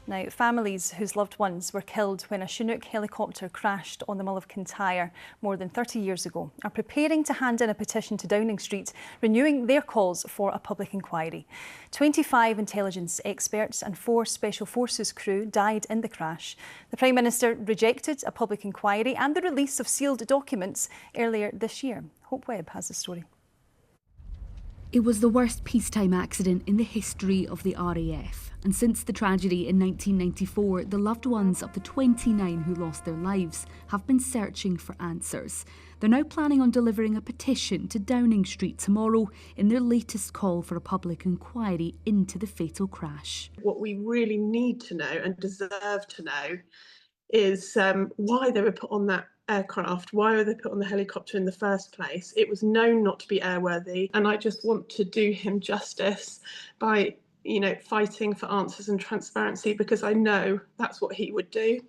Now, families whose loved ones were killed when a Chinook helicopter crashed on the Mull of Kintyre more than 30 years ago are preparing to hand in a petition to Downing Street, renewing their calls for a public inquiry. 25 intelligence experts and 4 Special Forces crew died in the crash. The Prime Minister rejected a public inquiry and the release of sealed documents earlier this year. Hope Webb has the story. It was the worst peacetime accident in the history of the RAF. And since the tragedy in 1994, the loved ones of the 29 who lost their lives have been searching for answers. They're now planning on delivering a petition to Downing Street tomorrow in their latest call for a public inquiry into the fatal crash. What we really need to know and deserve to know is why they were put on that aircraft, why were they put on the helicopter in the first place. It was known not to be airworthy, and I just want to do him justice by, fighting for answers and transparency, because I know that's what he would do.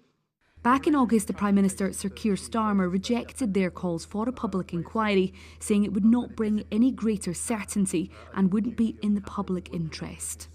Back in August, the Prime Minister, Sir Keir Starmer, rejected their calls for a public inquiry, saying it would not bring any greater certainty and wouldn't be in the public interest.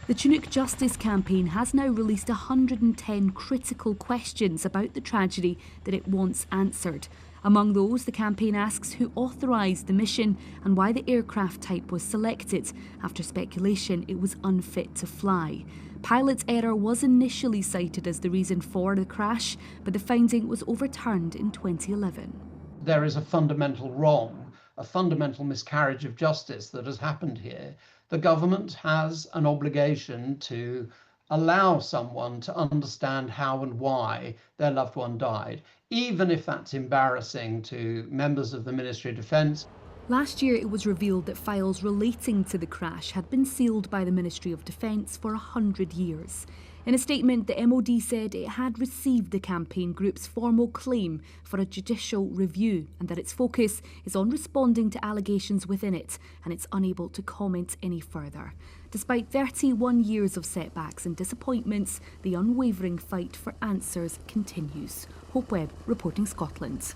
The Chinook Justice Campaign has now released 110 critical questions about the tragedy that it wants answered. Among those, the campaign asks who authorised the mission and why the aircraft type was selected. After speculation, it was unfit to fly. Pilot's error was initially cited as the reason for the crash, but the finding was overturned in 2011. There is a fundamental wrong, a fundamental miscarriage of justice that has happened here. The government has an obligation to allow someone to understand how and why their loved one died, even if that's embarrassing to members of the Ministry of Defence. Last year, it was revealed that files relating to the crash had been sealed by the Ministry of Defence for 100 years. In a statement, the MOD said it had received the campaign group's formal claim for a judicial review and that its focus is on responding to allegations within it, and it's unable to comment any further. Despite 31 years of setbacks and disappointments, the unwavering fight for answers continues. Hope Webb, reporting Scotland.